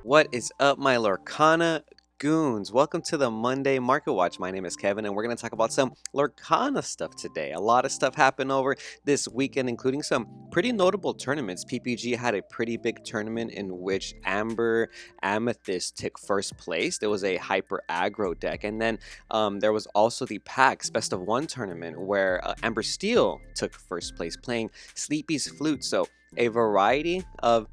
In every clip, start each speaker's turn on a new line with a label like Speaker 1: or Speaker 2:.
Speaker 1: What is up, my Lorcana goons? Welcome to the Monday Market Watch. My name is Kevin, and we're going to talk about some Lorcana stuff today. A lot of stuff happened over this weekend, including some pretty notable tournaments. PPG had a pretty big tournament in which Amber Amethyst took first place. There was a hyper aggro deck, and then there was also the PAX Best of One tournament where Amber Steel took first place playing Sleepy's Flute. So a variety of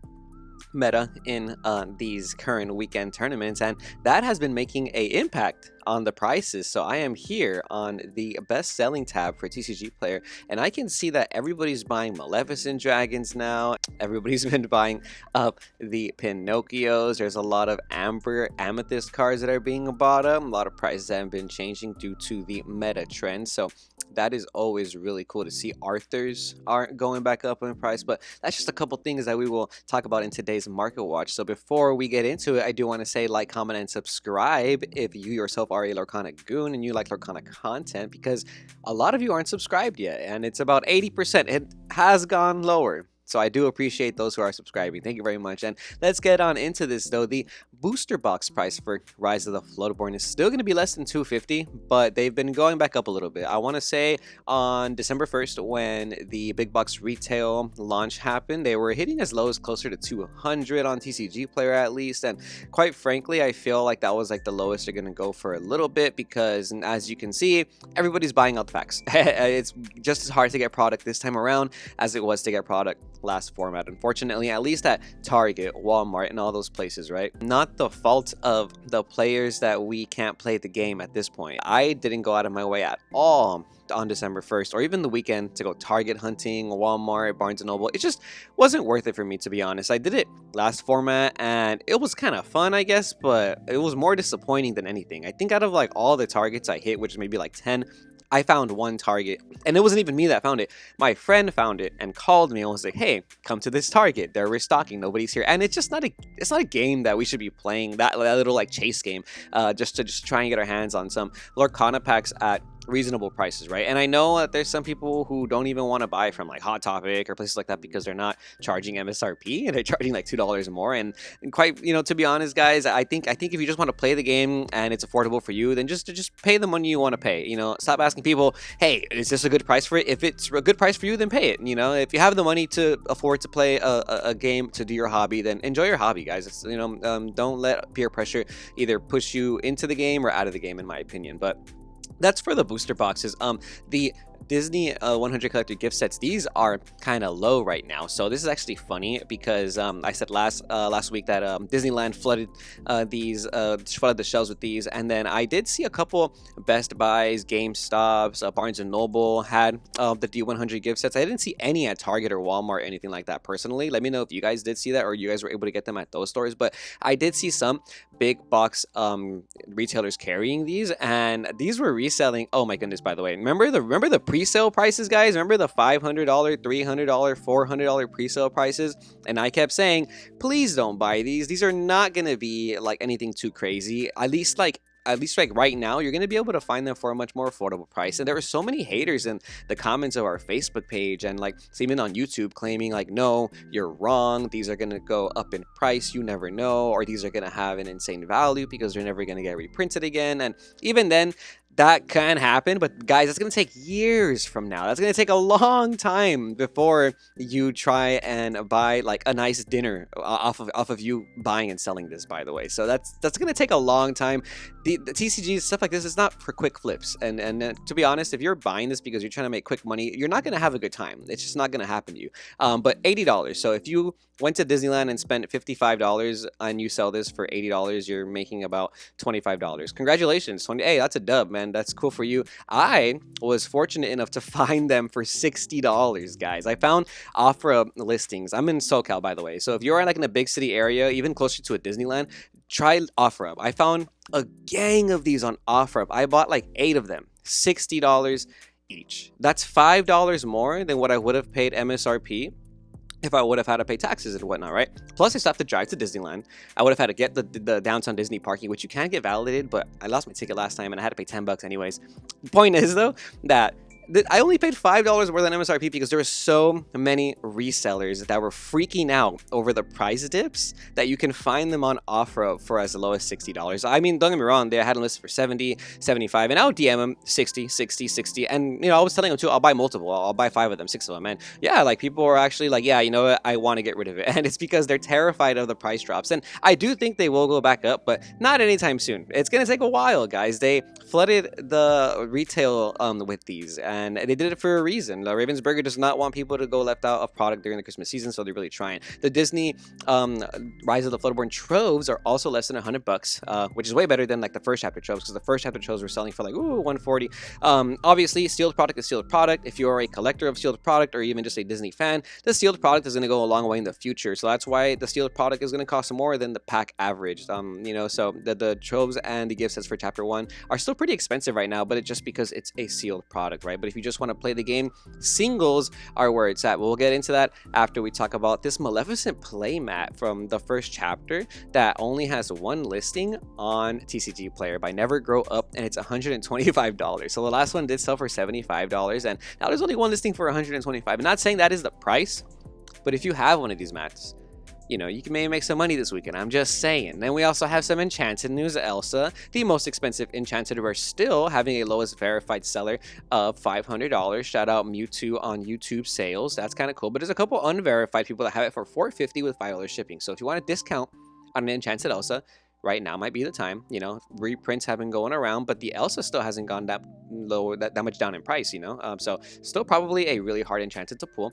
Speaker 1: meta in these current weekend tournaments, and that has been making a impact on the prices. So I am here on the best selling tab for TCG Player, and I can see that everybody's buying Maleficent Dragons now. Everybody's been buying up the Pinocchios. There's a lot of Amber Amethyst cards that are being bought up. A lot of prices have been changing due to the meta trend, so that is always really cool to see. Arthurs aren't going back up in price, but that's just a couple things that we will talk about in today's Market Watch. So before we get into it, I do want to say like, comment, and subscribe if you yourself are a Lorcana goon and you like Lorcana content, because a lot of you aren't subscribed yet, and it's about 80%. It has gone lower. So I do appreciate those who are subscribing. Thank you very much. And let's get on into this though. The booster box price for Rise of the Floodborn is still going to be less than $250, but they've been going back up a little bit. I want to say on December 1st, when the big box retail launch happened, they were hitting as low as closer to 200 on TCG Player at least. And quite frankly, I feel like that was like the lowest they're going to go for a little bit, because as you can see, everybody's buying out the packs. It's just as hard to get product this time around as it was to get product last format, unfortunately, at least at Target, Walmart, and all those places, right? Not the fault of the players that we can't play the game at this point. I didn't go out of my way at all on December 1st or even the weekend to go Target hunting, Walmart, Barnes & Noble. It just wasn't worth it for me, to be honest. I did it last format and it was kind of fun, I guess, but it was more disappointing than anything. I think out of like all the targets I hit, which is maybe like 10, I found one target, and it wasn't even me that found it. My friend found it and called me and was like, "Hey, come to this Target. They're restocking. Nobody's here." And it's not a game that we should be playing. That little like chase game, just to try and get our hands on some Lorcana packs at reasonable prices, right? And I know that there's some people who don't even want to buy from like Hot Topic or places like that because they're not charging MSRP and they're charging like $2 more. And quite, to be honest, guys, I think if you just want to play the game and it's affordable for you, then just pay the money you want to pay. Stop asking people, "Hey, is this a good price for it?" If it's a good price for you, then pay it. If you have the money to afford to play a game to do your hobby, then enjoy your hobby, guys. It's, don't let peer pressure either push you into the game or out of the game, in my opinion. But that's for the booster boxes. The Disney 100 collector gift sets, these are kind of low right now. So this is actually funny because I said last week that Disneyland flooded the shelves with these, and then I did see a couple Best Buys, GameStops, Barnes & Noble had the D100 gift sets. I didn't see any at Target or Walmart or anything like that personally. Let me know if you guys did see that or you guys were able to get them at those stores, but I did see some big box retailers carrying these, and these were reselling. Oh my goodness, by the way, remember the pre-sale prices, guys? Remember the $500, $300, $400 pre-sale prices? And I kept saying, please don't buy these. These are not going to be like anything too crazy. At least right now, you're going to be able to find them for a much more affordable price. And there were so many haters in the comments of our Facebook page and like even on YouTube claiming like, "No, you're wrong. These are going to go up in price. You never know." Or these are going to have an insane value because they're never going to get reprinted again. And even then, that can happen, but guys, that's going to take years from now. That's going to take a long time before you try and buy like a nice dinner off of you buying and selling this, by the way. So that's going to take a long time. The TCG stuff like this is not for quick flips. And to be honest, if you're buying this because you're trying to make quick money, you're not going to have a good time. It's just not going to happen to you. But $80. So if you went to Disneyland and spent $55 and you sell this for $80, you're making about $25. Congratulations. Hey, that's a dub, man. That's cool for you. I was fortunate enough to find them for $60, guys. I found Opera listings. I'm in SoCal, by the way. So if you're like in a big city area, even closer to a Disneyland, try OfferUp. I found a gang of these on OfferUp. I bought like 8 of them, $60 each. That's $5 more than what I would have paid MSRP if I would have had to pay taxes and whatnot, right? Plus, I still have to drive to Disneyland. I would have had to get the downtown Disney parking, which you can get validated, but I lost my ticket last time and I had to pay $10 anyways. The point is, though, that I only paid $5 more than MSRP because there were so many resellers that were freaking out over the price dips that you can find them on offer for as low as $60. I mean, don't get me wrong, they had them listed for 70, 75, and I'll DM them 60, 60, 60. And, I was telling them too, I'll buy multiple. I'll buy 5 of them, 6 of them. And yeah, like people are actually like, yeah, you know what, I want to get rid of it. And it's because they're terrified of the price drops. And I do think they will go back up, but not anytime soon. It's going to take a while, guys. They flooded the retail with these, and they did it for a reason. Ravensburger does not want people to go left out of product during the Christmas season, so they're really trying. The Disney Rise of the Floodborn troves are also less than $100, which is way better than like the first chapter troves, because the first chapter troves were selling for like 140. Obviously, sealed product is sealed product. If you're a collector of sealed product or even just a Disney fan, the sealed product is going to go a long way in the future. So that's why the sealed product is going to cost more than the pack average. So the troves and the gift sets for chapter 1 are still pretty expensive right now, but it's just because it's a sealed product, right? But if you just want to play the game, singles are where it's at. We'll get into that after we talk about this Maleficent playmat from the first chapter that only has one listing on TCG Player by Never Grow Up, and it's $125. So the last one did sell for $75, and now there's only one listing for $125. I'm not saying that is the price, but if you have one of these mats, you can maybe make some money this weekend. I'm just saying. Then we also have some Enchanted news. Elsa, the most expensive Enchanted rare, still having a lowest verified seller of $500. Shout out Mewtwo on YouTube sales. That's kind of cool. But there's a couple unverified people that have it for $450 with $5 shipping. So if you want a discount on an Enchanted Elsa, right now might be the time. Reprints have been going around, but the Elsa still hasn't gone that low, that much down in price, so still probably a really hard Enchanted to pull.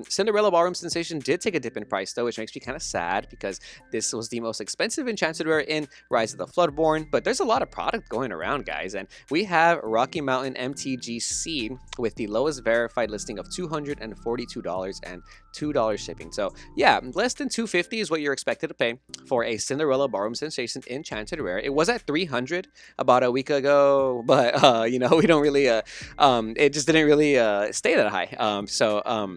Speaker 1: Cinderella Ballroom Sensation did take a dip in price though, which makes me kind of sad because this was the most expensive Enchanted rare in Rise of the Floodborn. But there's a lot of product going around, guys, and we have Rocky Mountain MTGC with the lowest verified listing of $242 and $2 shipping. So yeah, less than $250 is what you're expected to pay for a Cinderella Ballroom Sensation Enchanted rare. It was at $300 about a week ago, but we don't really it just didn't really stay that high.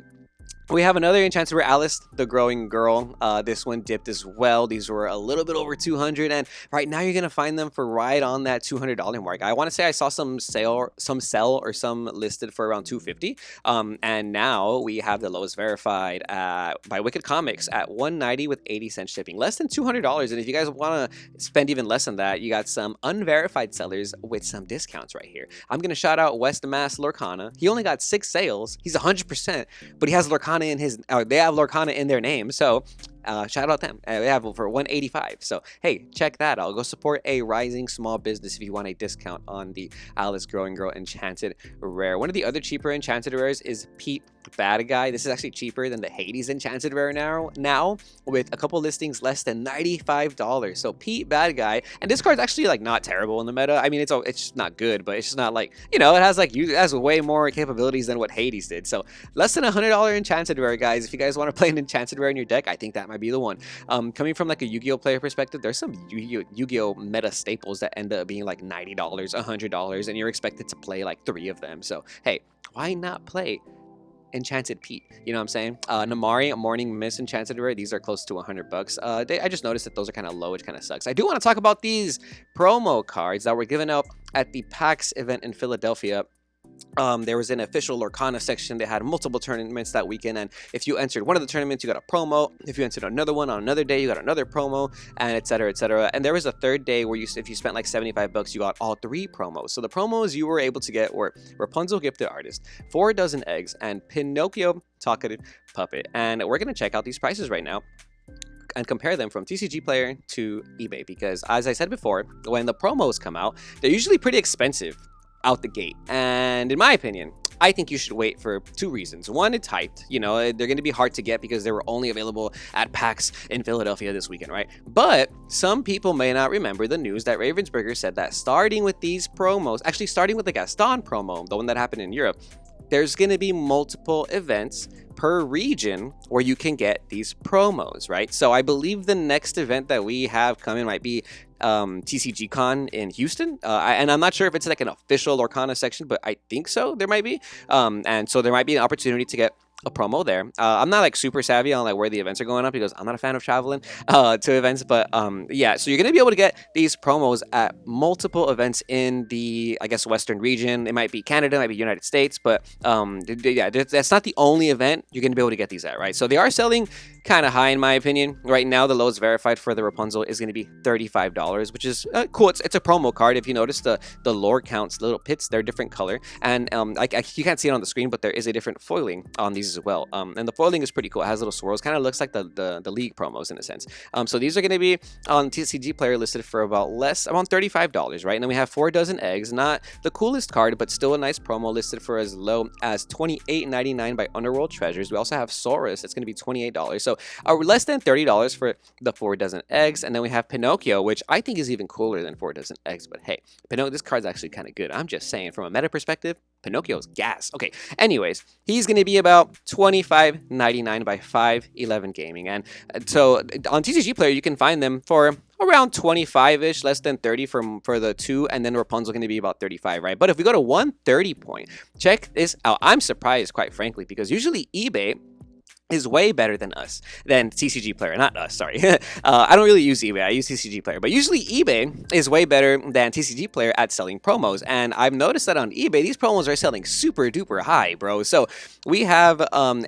Speaker 1: We have another Enchanted rare, Alice, the Growing Girl. This one dipped as well. These were a little bit over $200, and right now you're gonna find them for right on that $200 mark. I want to say I saw some sell or some listed for around $250. And now we have the lowest verified by Wicked Comics at $190 with 80 cents shipping, less than $200. And if you guys want to spend even less than that, you got some unverified sellers with some discounts right here. I'm gonna shout out West Mass Lorcana. He only got 6 sales. He's 100%, but he has Lorcana in his, they have Lorcana in their name, so shout out them. They have for $185. So hey, check that out. Go support a rising small business if you want a discount on the Alice Growing Girl Enchanted rare. One of the other cheaper Enchanted rares is Pete Bad Guy. This is actually cheaper than the Hades Enchanted rare now with a couple listings less than $95. So Pete Bad Guy, and this card's actually like not terrible in the meta. I mean, it's just not good, but it's just not like, it has way more capabilities than what Hades did. So less than $100 Enchanted rare, guys. If you guys want to play an Enchanted rare in your deck, I think that might be the one. Coming from like a Yu-Gi-Oh player perspective, there's some Yu-Gi-Oh meta staples that end up being like $90, $100, and you're expected to play like 3 of them. So hey, why not play Enchanted Pete? You know what I'm saying? Namari, Morning Mist Enchanted rare, these are close to $100. I just noticed that those are kind of low, which kind of sucks. I do want to talk about these promo cards that were given out at the PAX event in Philadelphia. There was an official Lorcana section. They had multiple tournaments that weekend, and if you entered one of the tournaments, you got a promo. If you entered another one on another day, you got another promo, and etc., etc. And there was a third day where if you spent like $75, you got all 3 promos. So the promos you were able to get were Rapunzel Gifted Artist, 4 Dozen Eggs, and Pinocchio Talkative Puppet. And we're gonna check out these prices right now and compare them from TCG Player to eBay, because as I said before, when the promos come out, they're usually pretty expensive out the gate. And in my opinion, I think you should wait for 2 reasons. One, it's hyped. They're going to be hard to get because they were only available at PAX in Philadelphia this weekend, right? But some people may not remember the news that Ravensburger said that starting with these promos, actually starting with the Gaston promo, the one that happened in Europe, there's going to be multiple events per region where you can get these promos, right? So I believe the next event that we have coming might be TCG Con in Houston, and I'm not sure if it's like an official Lorcana section, but I think so. There might be, and so there might be an opportunity to get a promo there. I'm not like super savvy on like where the events are going up because I'm not a fan of traveling to events, but yeah, so you're gonna be able to get these promos at multiple events in the, I guess, Western region. It might be Canada, it might be United States, but yeah, that's not the only event you're gonna be able to get these at, right? So they are selling kind of high in my opinion. Right now, the lowest verified for the Rapunzel is going to be $35, which is cool. It's a promo card. If you notice the lore counts, little pits, they're different color, and you can't see it on the screen, but there is a different foiling on these as well. And the foiling is pretty cool. It has little swirls, kind of looks like the league promos in a sense. So these are going to be on TCG Player listed for around $35, right? And then we have 4 dozen eggs, not the coolest card, but still a nice promo, listed for as low as $28.99 by Underworld Treasures. We also have Saurus. It's going to be $28. So less than $30 for the 4 dozen eggs. And then we have Pinocchio, which I think is even cooler than 4 dozen eggs. But hey, this card's actually kind of good. I'm just saying, from a meta perspective, Pinocchio's gas. Okay, anyways, he's going to be about $25.99 by 511 Gaming. And so on TCG Player, you can find them for around 25-ish, less than 30 for the 2, and then Rapunzel going to be about 35, right? But if we go to 130 point, check this out. I'm surprised, quite frankly, because usually eBay is way better than TCG Player, not us, sorry. I don't really use eBay, I use TCG Player, but usually eBay is way better than TCG Player at selling promos, and I've noticed that on eBay, these promos are selling super duper high, bro. So we have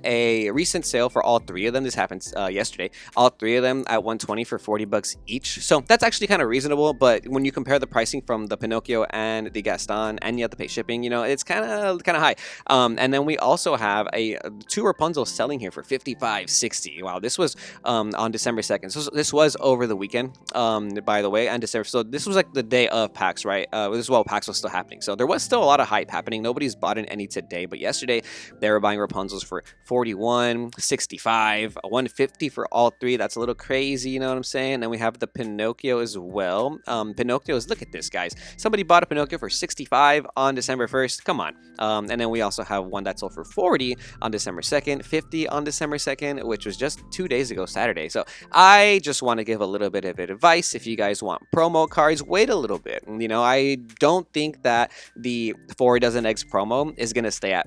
Speaker 1: a recent sale for all 3 of them. This happened yesterday. All 3 of them at 120 for $40 each. So that's actually kind of reasonable, but when you compare the pricing from the Pinocchio and the Gaston, and you have to pay shipping, it's kind of high. And then we also have 2 Rapunzel selling here for $55.60. Wow, this was on December 2nd. So this was over the weekend, by the way, and December. So this was like the day of PAX, right? This is while PAX was still happening. So there was still a lot of hype happening. Nobody's bought in any today, but yesterday they were buying Rapunzels for $41, $65, $150 for all 3. That's a little crazy, you know what I'm saying? And then we have the Pinocchio as well. Pinocchios, look at this, guys. Somebody bought a Pinocchio for $65 on December 1st. Come on. And then we also have one that sold for $40 on December 2nd, $50 on December 2nd, which was just 2 days ago, Saturday. So I just want to give a little bit of advice. If you guys want promo cards, wait a little bit. I don't think that the 4 dozen eggs promo is going to stay at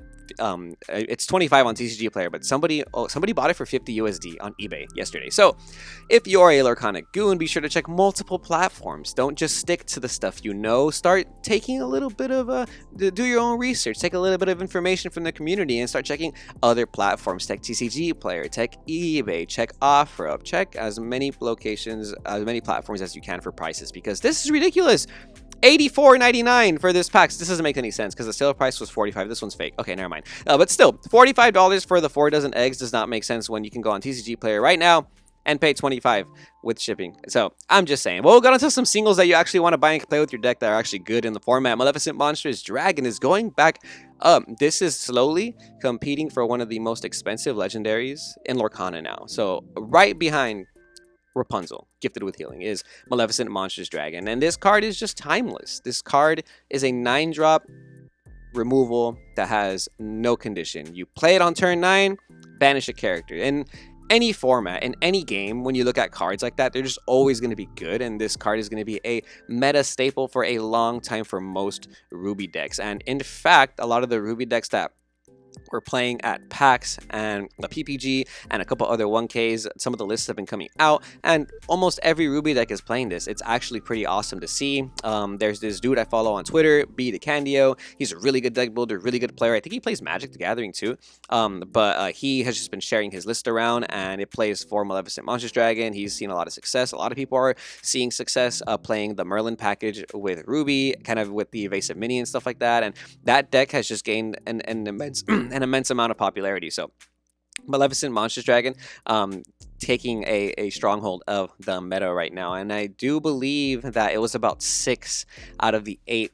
Speaker 1: it's 25 on TCG Player, but somebody bought it for 50 USD on eBay yesterday. So if you're a Lorcana goon, be sure to check multiple platforms. Don't just stick to the stuff you know. Start taking a little bit of do your own research. Take a little bit of information from the community and start checking other platforms. Check TCG Player, check eBay, check OfferUp, check as many locations, as many platforms as you can for prices, because this is ridiculous. $84.99 for this pack. This doesn't make any sense because the sale price was $45. This one's fake. Okay, never mind. But still, $45 for the 4 dozen eggs does not make sense when you can go on TCG Player right now and pay $25 with shipping. So I'm just saying. Well, we'll get into some singles that you actually want to buy and play with your deck that are actually good in the format. Maleficent Monstrous Dragon is going back up. This is slowly competing for one of the most expensive legendaries in Lorcana now. So right behind Rapunzel, gifted with healing, is Maleficent Monstrous Dragon. And this card is just timeless. This card is a 9-drop removal that has no condition. You play it on turn 9, banish a character. In any format, in any game, when you look at cards like that, they're just always going to be good. And this card is going to be a meta staple for a long time for most Ruby decks. And in fact, a lot of the Ruby decks that we're playing at PAX and the PPG and a couple other 1Ks, some of the lists have been coming out, and almost every Ruby deck is playing this. It's actually pretty awesome to see. There's this dude I follow on Twitter, B the Candio. He's a really good deck builder, really good player. I think he plays Magic the Gathering too. But he has just been sharing his list around, and it plays for Maleficent Monstrous Dragon. He's seen a lot of success. A lot of people are seeing success playing the Merlin package with Ruby, kind of with the Evasive Mini and stuff like that. And that deck has just gained an immense amount of popularity. So Maleficent Monstrous Dragon taking a stronghold of the meta right now, and I do believe that it was about 6 out of the 8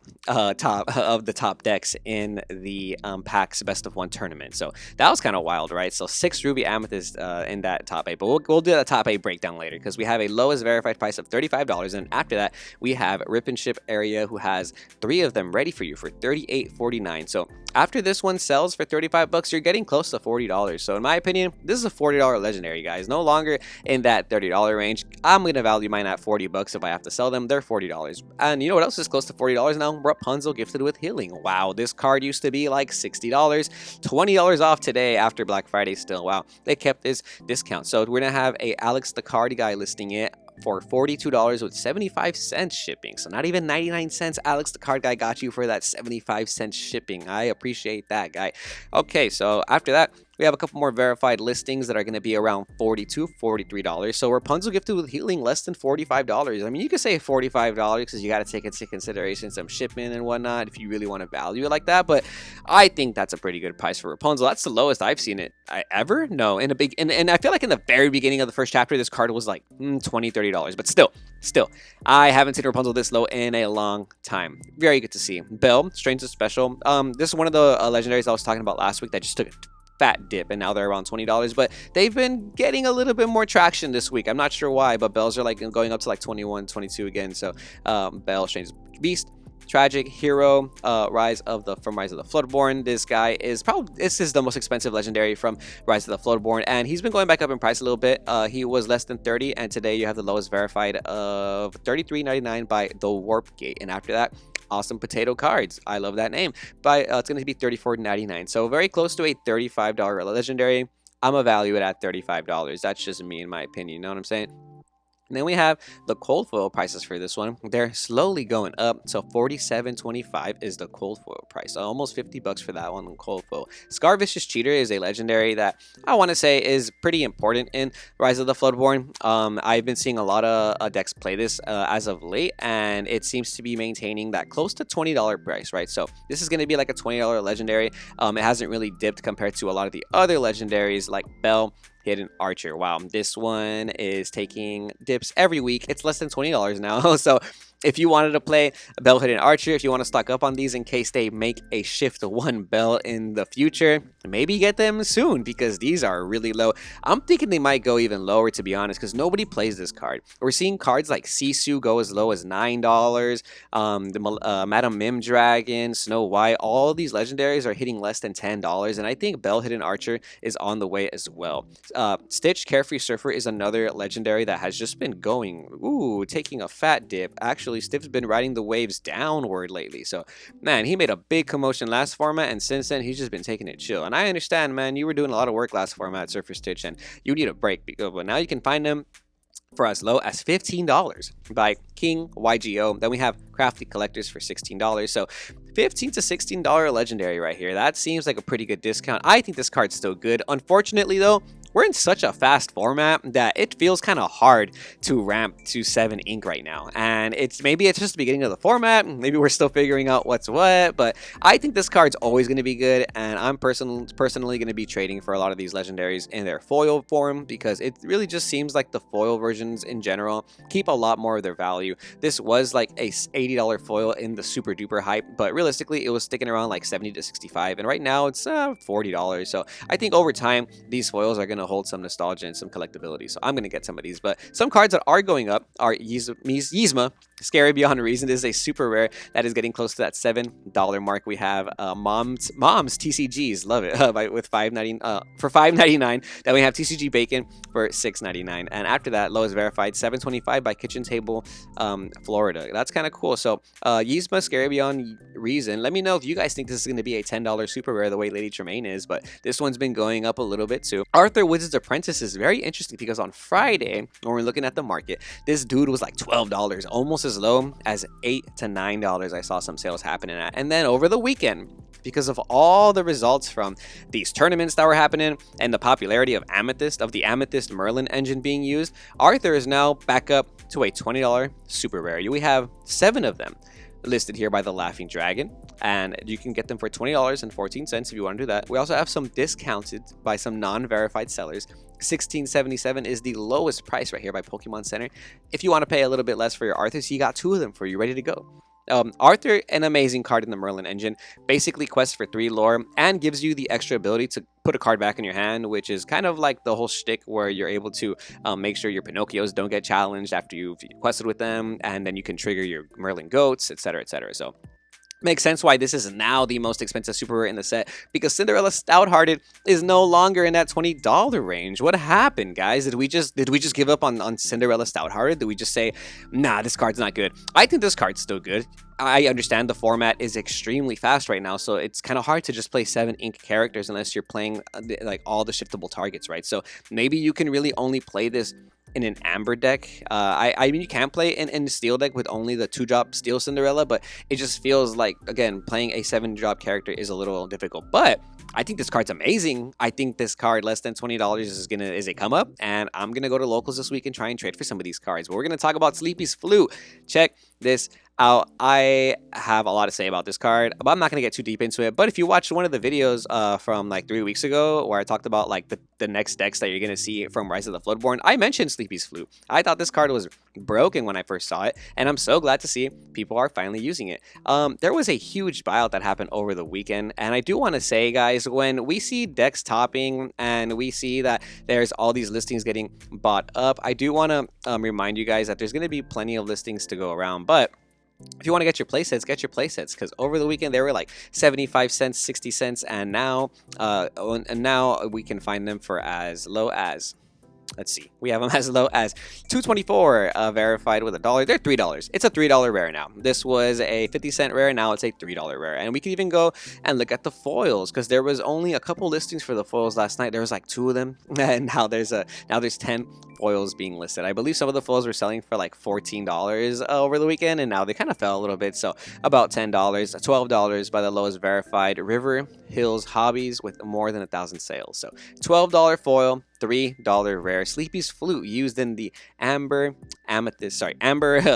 Speaker 1: top decks in the PAX Best of 1 tournament. So that was kind of wild, right? So 6 Ruby Amethyst in that top 8, but we'll do that top 8 breakdown later, because we have a lowest verified price of $35, and after that we have Rip and Ship Area, who has 3 of them ready for you for $38.49. So after this one sells for $35, you're getting close to $40. So in my opinion, this is a $40 legendary, guys. No longer longer in that $30 range. I'm gonna value mine at 40 bucks. If I have to sell them, they're $40. And you know what else is close to $40 now? Rapunzel gifted with healing. Wow, this card used to be like $60, $20 off today after Black Friday still. Wow, they kept this discount. So we're gonna have a Alex the Card guy listing it for $42 with 75 cents shipping. So not even 99 cents. Alex the Card guy got you for that 75 cents shipping. I appreciate that, guy. Okay, so after that, we have a couple more verified listings that are going to be around $42, $43. So Rapunzel gifted with healing less than $45. I mean, you could say $45 because you got to take into consideration some shipment and whatnot if you really want to value it like that. But I think that's a pretty good price for Rapunzel. That's the lowest I've seen it ever. No, in a big, and I feel like in the very beginning of the first chapter, this card was like $20, $30. But still, I haven't seen Rapunzel this low in a long time. Very good to see. Belle, Strange and Special. This is one of the legendaries I was talking about last week that just took a fat dip, and now they're around $20, but they've been getting a little bit more traction this week. I'm not sure why, but bells are like going up to like 21, 22 again. So Belle, Strange Beast, Tragic Hero, Rise of the Floodborn. This guy is this is the most expensive legendary from Rise of the Floodborn, and he's been going back up in price a little bit. He was less than 30, and today you have the lowest verified of $33.99 by the Warp Gate, and after that, Awesome Potato Cards. I love that name. But it's going to be $34.99. So very close to a $35 legendary. I'm going to value it at $35. That's just me, in my opinion. You know what I'm saying? And then we have the cold foil prices for this one. They're slowly going up. So $47.25 is the cold foil price. So almost 50 bucks for that one on cold foil. Scar Vicious Cheater is a legendary that I want to say is pretty important in Rise of the Floodborn. I've been seeing a lot of decks play this as of late, and it seems to be maintaining that close to $20 price, right? So this is going to be like a $20 legendary. It hasn't really dipped compared to a lot of the other legendaries like Belle, Hidden Archer. Wow, this one is taking dips every week. It's less than $20 now. So if you wanted to play Belle, Hidden Archer, if you want to stock up on these in case they make a shift to one Belle in the future, maybe get them soon because these are really low. I'm thinking they might go even lower, to be honest, because nobody plays this card. We're seeing cards like Sisu go as low as $9. The Madam Mim Dragon, Snow White, all these legendaries are hitting less than $10, and I think Belle, Hidden Archer is on the way as well. Stitch Carefree Surfer is another legendary that has just been going, taking a fat dip. Actually, Stiff's been riding the waves downward lately. So, man, he made a big commotion last format, and since then, he's just been taking it chill. And I understand, man, you were doing a lot of work last format, Surfer Stitch, and you need a break. But now you can find them for as low as $15 by King YGO. Then we have Crafty Collectors for $16. So $15 to $16 legendary right here. That seems like a pretty good discount. I think this card's still good. Unfortunately, though, we're in such a fast format that it feels kind of hard to ramp to 7 ink right now. And maybe it's just the beginning of the format. Maybe we're still figuring out what's what. But I think this card's always going to be good. And I'm personally going to be trading for a lot of these legendaries in their foil form because it really just seems like the foil versions in general keep a lot more of their value. This was like a $80 foil in the super duper hype, but realistically it was sticking around like $70 to $65, and right now it's $40. So I think over time these foils are going to hold some nostalgia and some collectability, so I'm going to get some of these. But some cards that are going up are Yzma, Scary Beyond Reason. This is a super rare that is getting close to that $7 mark. We have Mom's TCGs, love it, with $5.99 for $5.99. Then we have TCG Bacon for $6.99, and after that, lowest verified $7.25 by Kitchen Table, Florida. That's kind of cool. So Yzma, Scary Beyond Reason. Let me know if you guys think this is going to be a $10 super rare the way Lady Tremaine is, but this one's been going up a little bit too. Arthur Wizard's Apprentice is very interesting because on Friday, when we're looking at the market, this dude was like $12, almost as low as $8 to $9. I saw some sales happening at. And then over the weekend, because of all the results from these tournaments that were happening and the popularity of the Amethyst Merlin engine being used, Arthur is now back up to a $20 super rare. We have 7 of them listed here by the Laughing Dragon, and you can get them for $20.14 if you want to do that. We also have some discounted by some non-verified sellers. $16.77 is the lowest price right here by Pokemon Center. If you want to pay a little bit less for your Arthurs, you got 2 of them for you ready to go. Arthur, an amazing card in the Merlin engine, basically quests for 3 lore and gives you the extra ability to put a card back in your hand, which is kind of like the whole shtick where you're able to make sure your Pinocchios don't get challenged after you've quested with them, and then you can trigger your Merlin goats, etc., etc. So Makes sense why this is now the most expensive super rare in the set, because Cinderella Stouthearted is no longer in that $20 range. What happened, guys? Did we just give up on Cinderella Stouthearted? Did we just say, nah, this card's not good? I think this card's still good. I understand the format is extremely fast right now, so it's kind of hard to just play 7 ink characters unless you're playing like all the shiftable targets, right? So maybe you can really only play this in an amber deck. I mean, you can play in the steel deck with only the 2-drop steel Cinderella, but it just feels like, again, playing a 7-drop character is a little difficult. But I think this card's amazing. I think this card less than $20 is a come up, and I'm gonna go to locals this week and try and trade for some of these cards. But we're gonna talk about Sleepy's Flute. Check this out. I have a lot to say about this card, but I'm not gonna get too deep into it. But if you watched one of the videos from like 3 weeks ago where I talked about like the next decks that you're gonna see from Rise of the Floodborn, I mentioned Sleepy's Flute. I thought this card was broken when I first saw it, and I'm so glad to see people are finally using it. There was a huge buyout that happened over the weekend, and I do want to say, guys, when we see decks topping and we see that there's all these listings getting bought up, I do want to remind you guys that there's going to be plenty of listings to go around. But if you want to get your playsets, get your playsets, because over the weekend they were like 75 cents, 60 cents, and now we can find them for as low as, let's see, we have them as low as $2.24 verified with $1. They're $3. It's a $3 rare now. This was a 50-cent rare, now it's a $3 rare. And we can even go and look at the foils, because there was only a couple listings for the foils last night. There was like 2 of them, and now there's 10 foils being listed. I believe some of the foils were selling for like $14 over the weekend, and now they kind of fell a little bit, so about $10, $12 by the lowest verified River Hills Hobbies with more than 1,000 sales. So $12 foil, $3 rare. Sleepy's Flute used in the Amber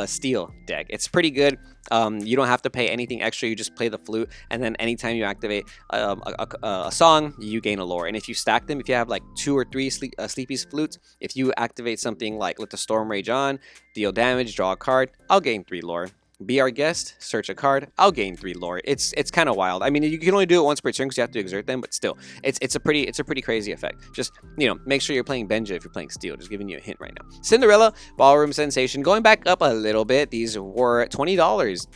Speaker 1: Steel deck. It's pretty good. You don't have to pay anything extra. You just play the flute, and then anytime you activate a song, you gain a lore. And if you stack them, if you have like 2 or 3 Sleepy's Flutes, if you activate something like Let the Storm Rage On, deal damage, draw a card, I'll gain 3 lore. Be our guest, search a card, I'll gain 3 lore. It's kind of wild. I mean, you can only do it once per turn because you have to exert them, but still, it's a pretty crazy effect. Just, make sure you're playing Benja if you're playing Steel. Just giving you a hint right now. Cinderella Ballroom Sensation going back up a little bit. These were $20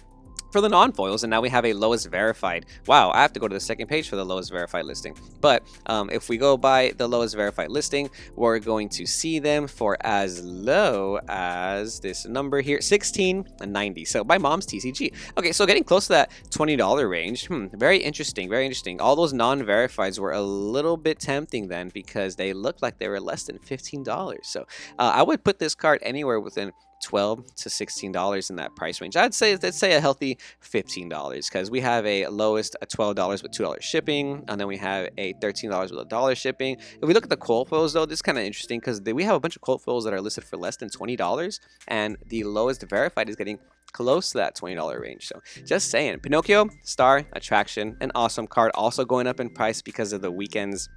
Speaker 1: for the non-foils, and now we have a lowest verified. Wow, I have to go to the second page for the lowest verified listing. But if we go by the lowest verified listing, we're going to see them for as low as this number here, $16.90. So by Mom's TCG. Okay, so getting close to that $20 range. Very interesting, very interesting. All those non-verifieds were a little bit tempting then, because they looked like they were less than $15. So I would put this card anywhere within $12 to $16 in that price range. Let's say a healthy $15, because we have a lowest at $12 with $2 shipping, and then we have a $13 with $1 shipping. If we look at the cold foils, though, this is kind of interesting, because we have a bunch of cold foils that are listed for less than $20, and the lowest verified is getting close to that $20 range. So just saying. Pinocchio, Star, Attraction, an awesome card, also going up in price because of the weekend's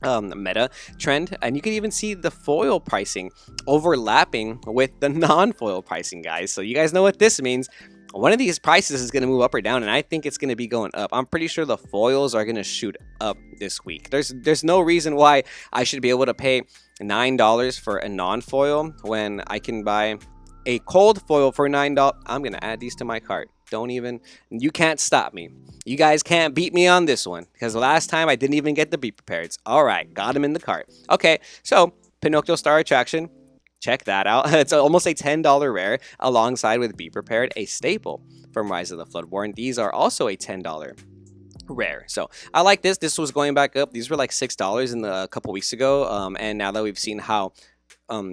Speaker 1: meta trend, and you can even see the foil pricing overlapping with the non-foil pricing, guys. So you guys know what this means. One of these prices is going to move up or down, and I think it's going to be going up. I'm pretty sure the foils are going to shoot up this week. There's no reason why I should be able to pay $9 for a non-foil when I can buy a cold foil for $9. I'm going to add these to my cart. You can't stop me. You guys can't beat me on this one, because last time I didn't even get the Be Prepared. All right, got him in the cart. Okay, so Pinocchio Star Attraction, check that out. It's almost a $10 rare, alongside with Be Prepared, a staple from Rise of the Floodborn. These are also a $10 rare. So I like this. This was going back up. These were like $6 a couple weeks ago, and now that we've seen how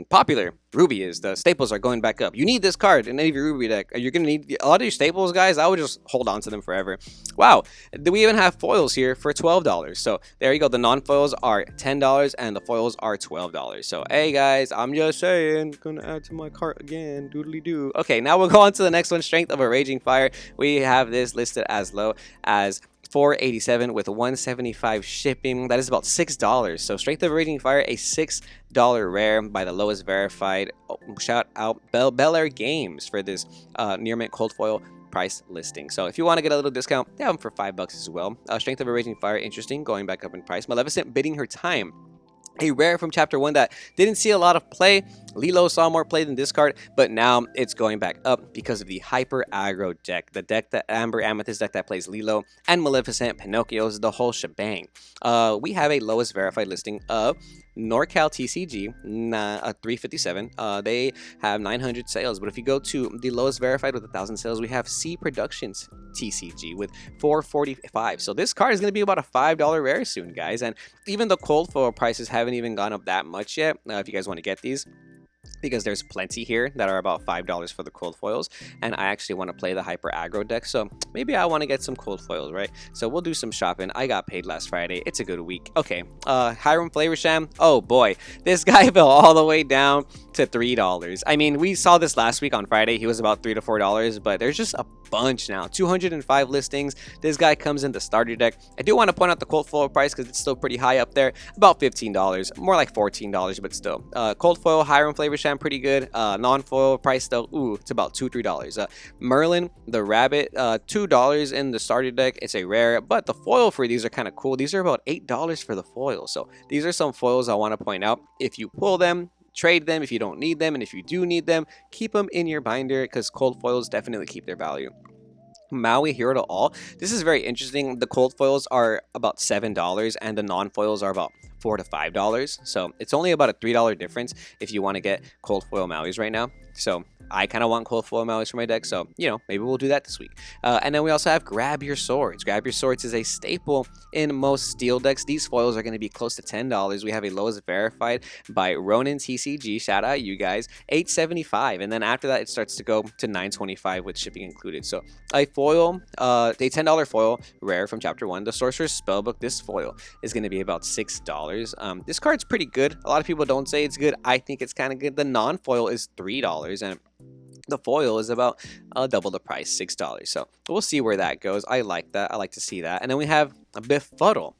Speaker 1: popular Ruby is, the staples are going back up. You need this card in any of your Ruby deck. You're gonna need a lot of your staples, guys. I would just hold on to them forever. Wow, we even have foils here for $12. So there you go. The non-foils are $10 and the foils are $12. So hey guys, I'm just saying, gonna add to my cart again. Doodly doo. Okay, now we'll go on to the next one. Strength of a Raging Fire. We have this listed as low as $4.87 with $1.75 shipping. That is about $6. So Strength of a Raging Fire, a $6 rare by the lowest verified. Shout out Bel Air Games for this near mint cold foil price listing. So if you want to get a little discount, they have them for $5 as well. Strength of a Raging Fire, interesting, going back up in price. Maleficent Bidding Her Time, a rare from Chapter 1 that didn't see a lot of play Lilo saw more play than this card, but now it's going back up because of the Hyper Aggro deck. The deck that Amber Amethyst deck that plays Lilo and Maleficent, Pinocchio's, the whole shebang. We have a lowest verified listing of NorCal TCG, 357. They have 900 sales, but if you go to the lowest verified with 1,000 sales, we have C Productions TCG with 445. So this card is going to be about a $5 rare soon, guys. And even the cold foil prices haven't even gone up that much yet. If you guys want to get these, because there's plenty here that are about $5 for the cold foils, and I actually want to play the Hyper Aggro deck, so maybe I want to get some cold foils, right? So we'll do some shopping. I got paid last Friday. It's a good week. Okay, Hiram Flavorsham. Oh boy, this guy fell all the way down to $3. I mean, we saw this last week on Friday. He was about $3 to $4, but there's just a bunch now. 205 listings. This guy comes in the starter deck. I do want to point out the cold foil price because it's still pretty high up there, about $15, more like $14, but still. Cold foil, Hiram Flavorsham, pretty good. Non-foil price though, ooh, it's about $2 to $3. Merlin the Rabbit, $2 in the starter deck. It's a rare, but the foil for these are kind of cool. These are about $8 for the foil. So these are some foils I want to point out. If you pull them, trade them if you don't need them, and if you do need them, keep them in your binder because cold foils definitely keep their value. Maui Hero to All. This is very interesting. The cold foils are about $7 and the non-foils are about $4 to $5. So it's only about a $3 difference if you want to get cold foil Mauis right now. So I kind of want cold foil Mauis for my deck, so you know, maybe we'll do that this week. And then we also have Grab Your Swords. Grab Your Swords is a staple in most steel decks. These foils are going to be close to $10. We have a lowest verified by Ronin TCG. Shout out you guys, $8.75, and then after that it starts to go to $9.25 with shipping included. So a foil, a $10 foil rare from Chapter 1, the Sorcerer's Spellbook. This foil is going to be about $6. This card's pretty good. A lot of people don't say it's good. I think it's kind of good. The non-foil is $3, and the foil is about double the price, $6. So we'll see where that goes. I like that. I like to see that. And then we have a Befuddle.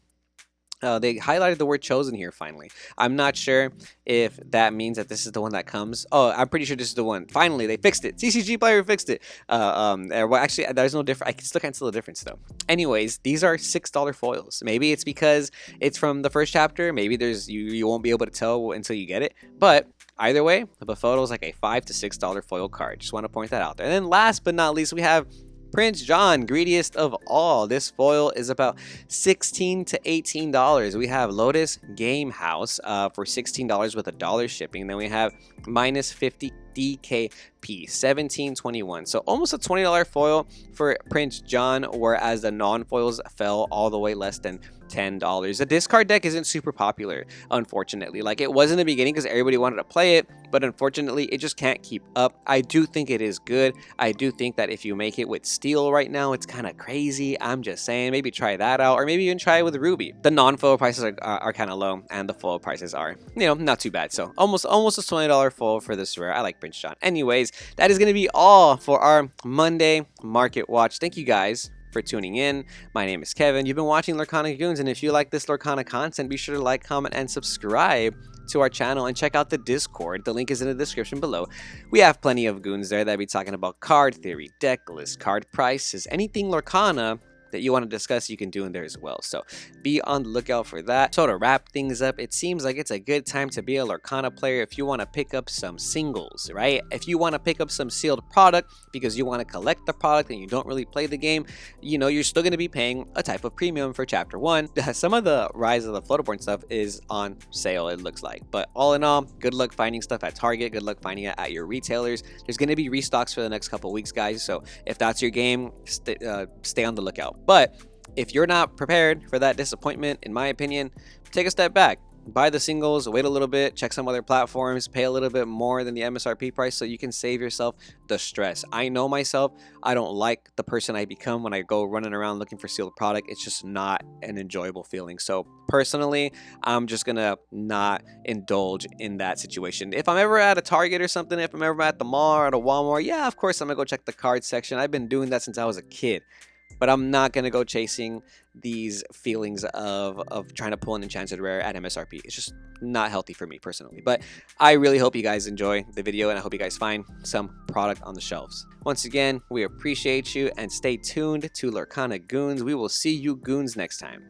Speaker 1: They highlighted the word chosen here finally. I'm not sure if that means that this is the one that comes. Oh, I'm pretty sure this is the one. Finally, they fixed it. CCG player fixed it. Well, actually, there's no difference. I still can't tell the difference though. Anyways, these are $6 foils. Maybe it's because it's from the first chapter. Maybe there's you won't be able to tell until you get it. But either way, the Befuddle is like a $5 to $6 foil card. Just want to point that out there. And then last but not least, we have Prince John, greediest of all. This foil is about $16 to $18. We have Lotus Game House for $16 with $1 shipping. Then we have minus 50 DKP, $17.21. So almost a $20 foil for Prince John, whereas the non-foils fell all the way less than $10. The discard deck isn't super popular, unfortunately. Like, it was in the beginning because everybody wanted to play it, but unfortunately it just can't keep up. I do think it is good. I do think that if you make it with steel right now, it's kind of crazy. I'm just saying, maybe try that out, or maybe even try it with Ruby. The non-foil prices are kind of low, and the foil prices are, you know, not too bad. So almost a $20 foil for this rare. I like Prince John. Anyways, that is going to be all for our Monday Market Watch. Thank you guys for tuning in. My name is Kevin. You've been watching Lorcana Goons, and if you like this Lorcana content, be sure to like, comment, and subscribe to our channel, and check out the Discord. The link is in the description below. We have plenty of goons there that be talking about card theory, deck list, card prices, anything Lorcana that you want to discuss, you can do in there as well. So be on the lookout for that. So to wrap things up, it seems like it's a good time to be a Lorcana player if you want to pick up some singles, right? If you want to pick up some sealed product because you want to collect the product and you don't really play the game, you know, you're still going to be paying a type of premium for Chapter 1. Some of the Rise of the Floaterborn stuff is on sale, it looks like. But all in all, good luck finding stuff at Target. Good luck finding it at your retailers. There's going to be restocks for the next couple weeks, guys. So if that's your game, stay on the lookout. But if you're not prepared for that disappointment, in my opinion, take a step back. Buy the singles, wait a little bit, check some other platforms, pay a little bit more than the MSRP price so you can save yourself the stress. I know myself, I don't like the person I become when I go running around looking for sealed product. It's just not an enjoyable feeling. So personally, I'm just gonna not indulge in that situation. If I'm ever at a Target or something, if I'm ever at the mall or at a Walmart, yeah, of course I'm gonna go check the card section. I've been doing that since I was a kid. But I'm not going to go chasing these feelings of trying to pull an Enchanted Rare at MSRP. It's just not healthy for me personally. But I really hope you guys enjoy the video, and I hope you guys find some product on the shelves. Once again, we appreciate you, and stay tuned to Lorcana Goons. We will see you goons next time.